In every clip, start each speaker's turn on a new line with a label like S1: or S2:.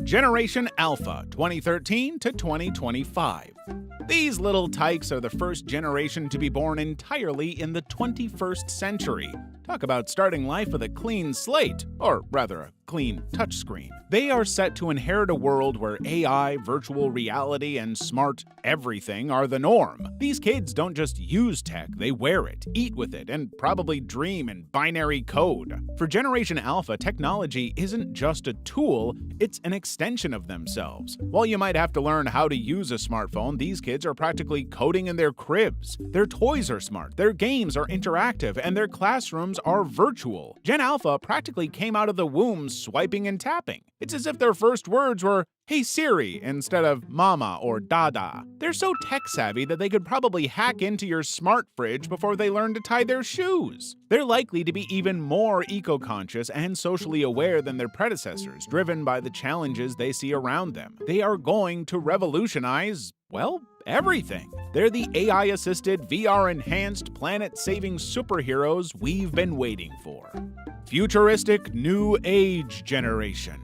S1: Generation Alpha 2013 to 2025. These little tykes are the first generation to be born entirely in the 21st century. Talk about starting life with a clean slate, or rather a clean touchscreen. They are set to inherit a world where AI, virtual reality, and smart everything are the norm. These kids don't just use tech, they wear it, eat with it, and probably dream in binary code. For Generation Alpha, technology isn't just a tool, it's an extension of themselves. While you might have to learn how to use a smartphone, these kids are practically coding in their cribs. Their toys are smart, their games are interactive, and their classrooms are virtual. Gen Alpha practically came out of the womb swiping and tapping. It's as if their first words were, "Hey Siri," instead of "Mama" or "Dada." They're so tech-savvy that they could probably hack into your smart fridge before they learn to tie their shoes. They're likely to be even more eco-conscious and socially aware than their predecessors, driven by the challenges they see around them. They are going to revolutionize, well, everything. They're the AI-assisted, VR-enhanced, planet-saving superheroes we've been waiting for. Futuristic New Age Generation.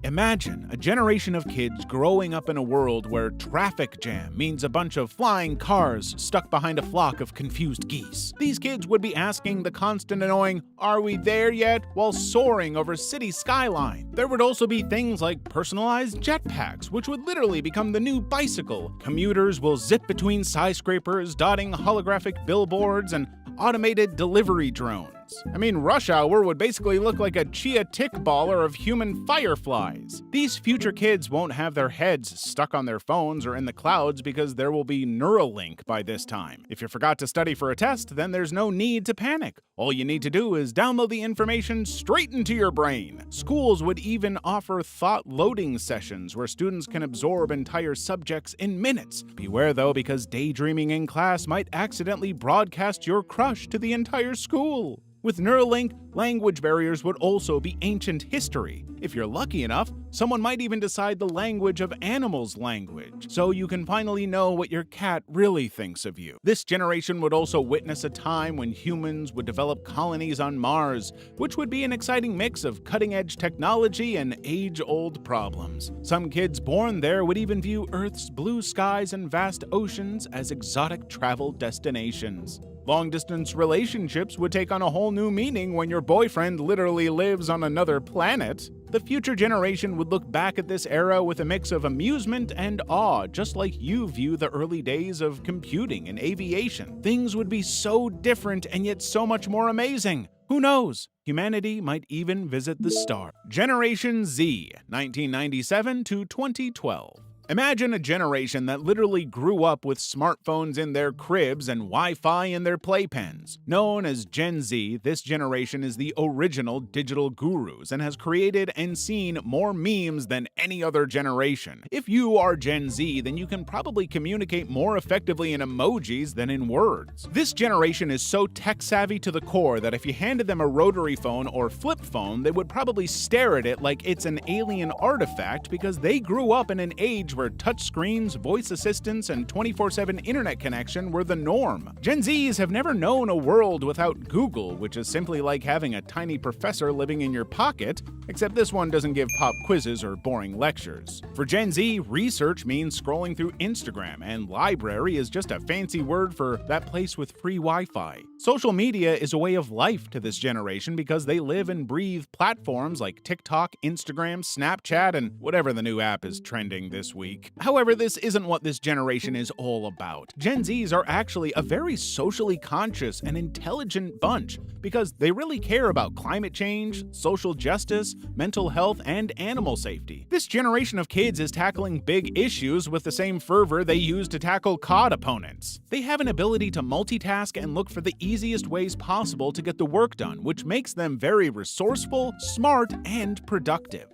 S1: Imagine a generation of kids growing up in a world where traffic jam means a bunch of flying cars stuck behind a flock of confused geese. These kids would be asking the constant annoying, "Are we there yet?" while soaring over city skyline. There would also be things like personalized jetpacks, which would literally become the new bicycle. Commuters will zip between skyscrapers, dotting holographic billboards and automated delivery drones. I mean, rush hour would basically look like a chia tick baller of human fireflies. These future kids won't have their heads stuck on their phones or in the clouds because there will be Neuralink by this time. If you forgot to study for a test, then there's no need to panic. All you need to do is download the information straight into your brain. Schools would even offer thought loading sessions where students can absorb entire subjects in minutes. Beware though, because daydreaming in class might accidentally broadcast your crush to the entire school. With Neuralink, language barriers would also be ancient history. If you're lucky enough, someone might even decide the language of animals' language, so you can finally know what your cat really thinks of you. This generation would also witness a time when humans would develop colonies on Mars, which would be an exciting mix of cutting-edge technology and age-old problems. Some kids born there would even view Earth's blue skies and vast oceans as exotic travel destinations. Long-distance relationships would take on a whole new meaning when your boyfriend literally lives on another planet. The future generation would look back at this era with a mix of amusement and awe, just like you view the early days of computing and aviation. Things would be so different and yet so much more amazing. Who knows? Humanity might even visit the stars. Generation Z, 1997 to 2012. Imagine a generation that literally grew up with smartphones in their cribs and Wi-Fi in their playpens. Known as Gen Z, this generation is the original digital gurus and has created and seen more memes than any other generation. If you are Gen Z, then you can probably communicate more effectively in emojis than in words. This generation is so tech-savvy to the core that if you handed them a rotary phone or flip phone, they would probably stare at it like it's an alien artifact because they grew up in an age where touchscreens, voice assistants, and 24/7 internet connection were the norm. Gen Zs have never known a world without Google, which is simply like having a tiny professor living in your pocket, except this one doesn't give pop quizzes or boring lectures. For Gen Z, research means scrolling through Instagram, and library is just a fancy word for that place with free Wi-Fi. Social media is a way of life to this generation because they live and breathe platforms like TikTok, Instagram, Snapchat, and whatever the new app is trending this week. However, this isn't what this generation is all about. Gen Zs are actually a very socially conscious and intelligent bunch because they really care about climate change, social justice, mental health, and animal safety. This generation of kids is tackling big issues with the same fervor they use to tackle COD opponents. They have an ability to multitask and look for the easiest ways possible to get the work done, which makes them very resourceful, smart, and productive.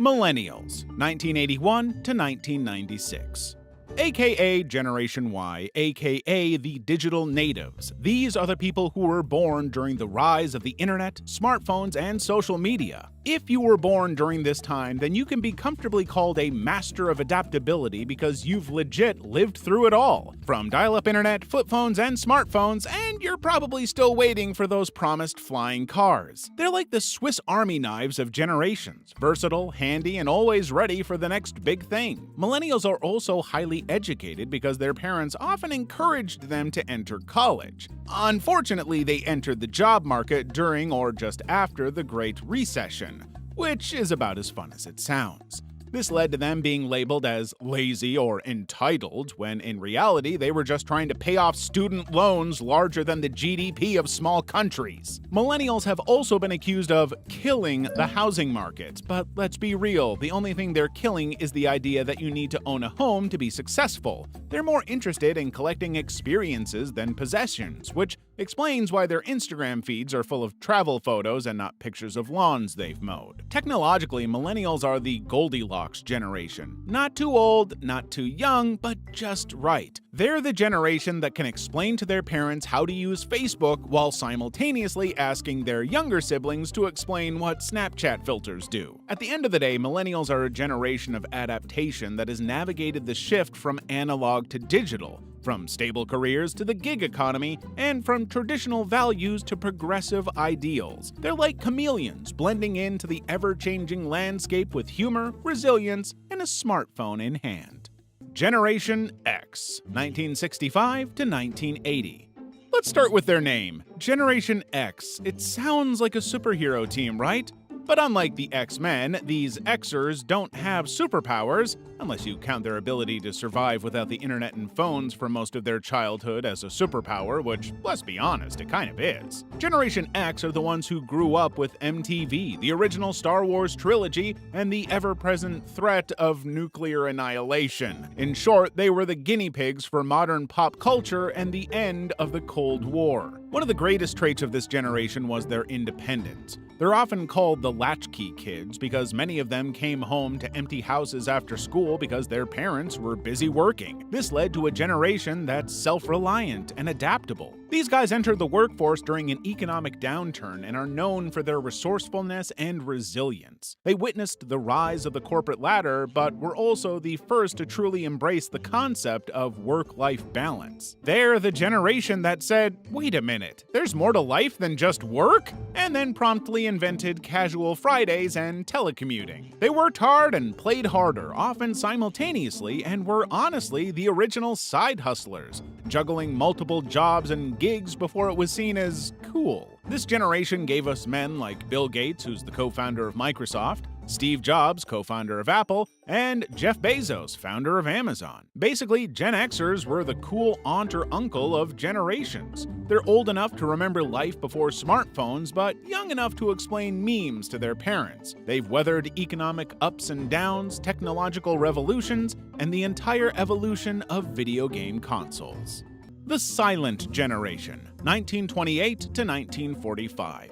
S1: Millennials, 1981 to 1996. AKA Generation Y, AKA the digital natives. These are the people who were born during the rise of the internet, smartphones, and social media. If you were born during this time, then you can be comfortably called a master of adaptability because you've legit lived through it all. From dial-up internet, flip phones, and smartphones, and you're probably still waiting for those promised flying cars. They're like the Swiss Army knives of generations, versatile, handy, and always ready for the next big thing. Millennials are also highly educated because their parents often encouraged them to enter college. Unfortunately, they entered the job market during or just after the Great Recession, which is about as fun as it sounds. This led to them being labeled as lazy or entitled, when in reality they were just trying to pay off student loans larger than the GDP of small countries. Millennials have also been accused of killing the housing market, but let's be real, the only thing they're killing is the idea that you need to own a home to be successful. They're more interested in collecting experiences than possessions, which explains why their Instagram feeds are full of travel photos and not pictures of lawns they've mowed. Technologically, millennials are the Goldilocks generation. Not too old, not too young, but just right. They're the generation that can explain to their parents how to use Facebook while simultaneously asking their younger siblings to explain what Snapchat filters do. At the end of the day, millennials are a generation of adaptation that has navigated the shift from analog to digital, from stable careers to the gig economy, and from traditional values to progressive ideals. They're like chameleons, blending into the ever-changing landscape with humor, resilience, and a smartphone in hand. Generation X, 1965 to 1980. Let's start with their name. Generation X. It sounds like a superhero team, right? But unlike the X-Men, these Xers don't have superpowers, unless you count their ability to survive without the internet and phones for most of their childhood as a superpower, which, let's be honest, it kind of is. Generation X are the ones who grew up with MTV, the original Star Wars trilogy, and the ever-present threat of nuclear annihilation. In short, they were the guinea pigs for modern pop culture and the end of the Cold War. One of the greatest traits of this generation was their independence. They're often called the latchkey kids because many of them came home to empty houses after school because their parents were busy working. This led to a generation that's self-reliant and adaptable. These guys entered the workforce during an economic downturn and are known for their resourcefulness and resilience. They witnessed the rise of the corporate ladder, but were also the first to truly embrace the concept of work-life balance. They're the generation that said, wait a minute, there's more to life than just work? And then promptly invented casual Fridays and telecommuting. They worked hard and played harder, often simultaneously, and were honestly the original side hustlers, juggling multiple jobs and gigs before it was seen as cool. This generation gave us men like Bill Gates, who's the co-founder of Microsoft, Steve Jobs, co-founder of Apple, and Jeff Bezos, founder of Amazon. Basically, Gen Xers were the cool aunt or uncle of generations. They're old enough to remember life before smartphones, but young enough to explain memes to their parents. They've weathered economic ups and downs, technological revolutions, and the entire evolution of video game consoles. The Silent Generation, 1928 to 1945.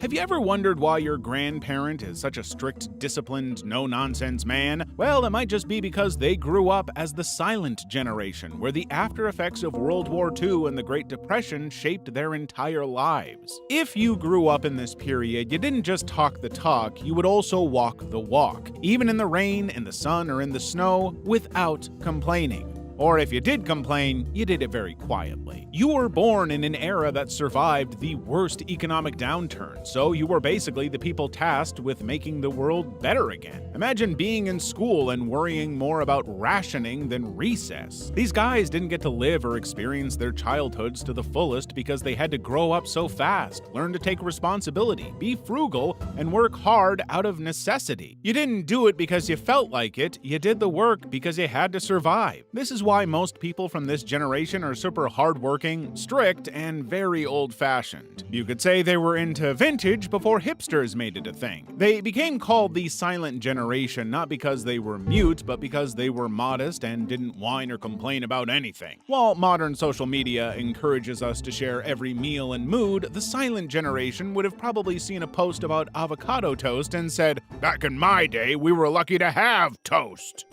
S1: Have you ever wondered why your grandparent is such a strict, disciplined, no-nonsense man? Well, it might just be because they grew up as the silent generation, where the after effects of World War II and the Great Depression shaped their entire lives. If you grew up in this period, you didn't just talk the talk, you would also walk the walk, even in the rain, in the sun, or in the snow, without complaining. Or if you did complain, you did it very quietly. You were born in an era that survived the worst economic downturn, so you were basically the people tasked with making the world better again. Imagine being in school and worrying more about rationing than recess. These guys didn't get to live or experience their childhoods to the fullest because they had to grow up so fast, learn to take responsibility, be frugal, and work hard out of necessity. You didn't do it because you felt like it, you did the work because you had to survive. This is why most people from this generation are super hardworking, strict, and very old-fashioned. You could say they were into vintage before hipsters made it a thing. They became called the silent generation not because they were mute, but because they were modest and didn't whine or complain about anything. While modern social media encourages us to share every meal and mood, the silent generation would have probably seen a post about avocado toast and said, "Back in my day, we were lucky to have toast."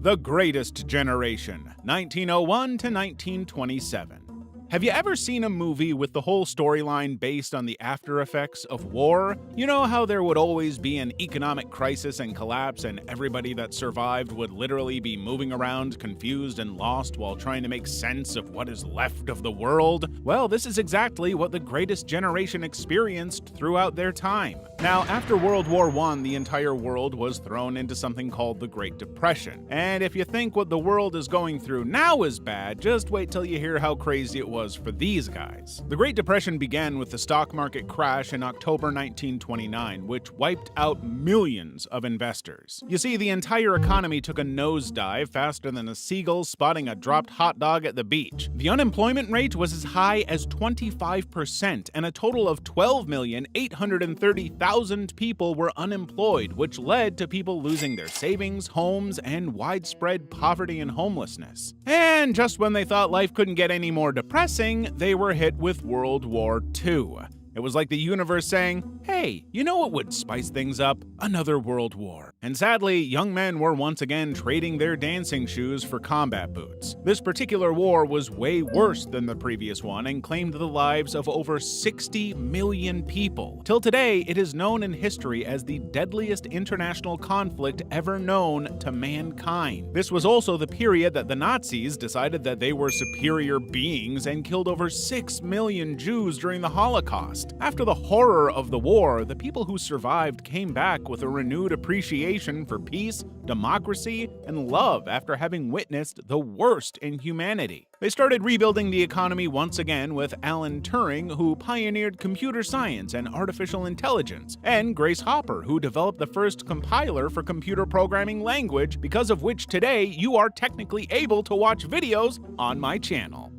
S1: The Greatest Generation, 1901 to 1927. Have you ever seen a movie with the whole storyline based on the after effects of war? You know how there would always be an economic crisis and collapse, and everybody that survived would literally be moving around confused and lost while trying to make sense of what is left of the world? Well, this is exactly what the Greatest Generation experienced throughout their time. Now, after World War I, the entire world was thrown into something called the Great Depression. And if you think what the world is going through now is bad, just wait till you hear how crazy it was for these guys. The Great Depression began with the stock market crash in October 1929, which wiped out millions of investors. You see, the entire economy took a nosedive faster than a seagull spotting a dropped hot dog at the beach. The unemployment rate was as high as 25%, and a total of 12,830,000 people were unemployed, which led to people losing their savings, homes, and widespread poverty and homelessness. And just when they thought life couldn't get any more depressing, they were hit with World War II. It was like the universe saying, hey, you know what would spice things up? Another world war. And sadly, young men were once again trading their dancing shoes for combat boots. This particular war was way worse than the previous one and claimed the lives of over 60 million people. Till today, it is known in history as the deadliest international conflict ever known to mankind. This was also the period that the Nazis decided that they were superior beings and killed over 6 million Jews during the Holocaust. After the horror of the war, the people who survived came back with a renewed appreciation for peace, democracy, and love after having witnessed the worst in humanity. They started rebuilding the economy once again with Alan Turing, who pioneered computer science and artificial intelligence, and Grace Hopper, who developed the first compiler for computer programming language, because of which today you are technically able to watch videos on my channel.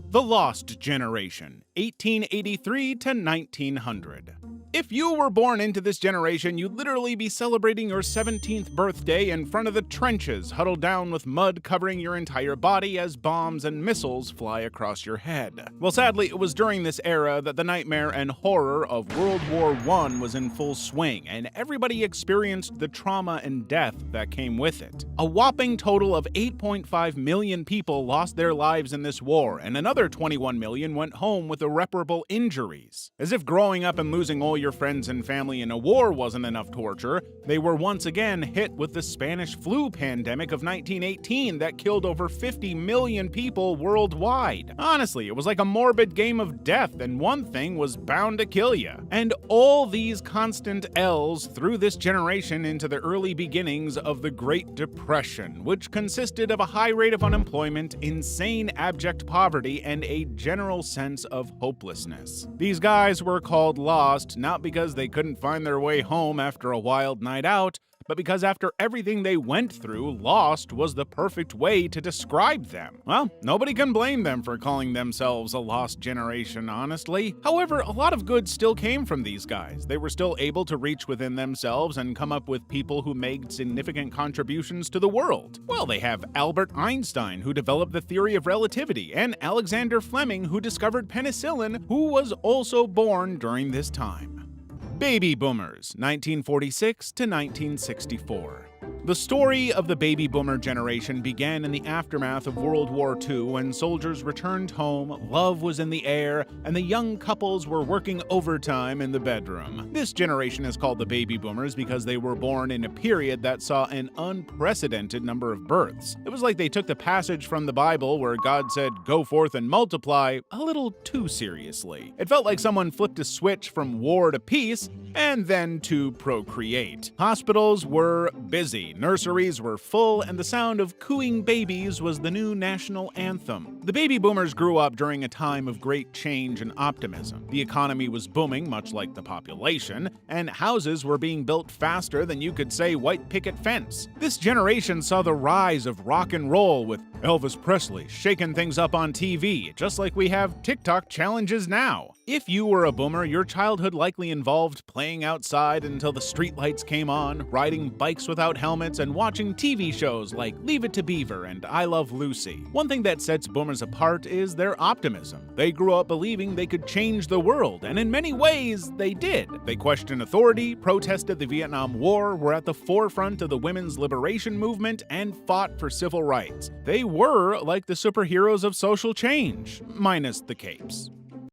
S1: The Lost Generation, 1883 to 1900. If you were born into this generation, you'd literally be celebrating your 17th birthday in front of the trenches, huddled down with mud covering your entire body as bombs and missiles fly across your head. Well, sadly, it was during this era that the nightmare and horror of World War I was in full swing, and everybody experienced the trauma and death that came with it. A whopping total of 8.5 million people lost their lives in this war, and another 21 million went home with irreparable injuries. As if growing up and losing all your friends and family in a war wasn't enough torture, they were once again hit with the Spanish flu pandemic of 1918 that killed over 50 million people worldwide. Honestly, it was like a morbid game of death, and one thing was bound to kill you. And all these constant L's threw this generation into the early beginnings of the Great Depression, which consisted of a high rate of unemployment, insane abject poverty, and a general sense of hopelessness. These guys were called lost, not because they couldn't find their way home after a wild night out, but because after everything they went through, lost was the perfect way to describe them. Well, nobody can blame them for calling themselves a lost generation, honestly. However, a lot of good still came from these guys. They were still able to reach within themselves and come up with people who made significant contributions to the world. Well, they have Albert Einstein, who developed the theory of relativity, and Alexander Fleming, who discovered penicillin, who was also born during this time. Baby Boomers, 1946 to 1964. The story of the baby boomer generation began in the aftermath of World War II when soldiers returned home, love was in the air, and the young couples were working overtime in the bedroom. This generation is called the baby boomers because they were born in a period that saw an unprecedented number of births. It was like they took the passage from the Bible where God said, "Go forth and multiply," a little too seriously. It felt like someone flipped a switch from war to peace and then to procreate. Hospitals were busy, nurseries were full, and the sound of cooing babies was the new national anthem. The baby boomers grew up during a time of great change and optimism. The economy was booming, much like the population, and houses were being built faster than you could say white picket fence. This generation saw the rise of rock and roll, with Elvis Presley shaking things up on TV, just like we have TikTok challenges now. If you were a boomer, your childhood likely involved playing outside until the streetlights came on, riding bikes without helmets, and watching TV shows like Leave It to Beaver and I Love Lucy. One thing that sets boomers apart is their optimism. They grew up believing they could change the world, and in many ways, they did. They questioned authority, protested the Vietnam War, were at the forefront of the women's liberation movement, and fought for civil rights. They were like the superheroes of social change, minus the capes.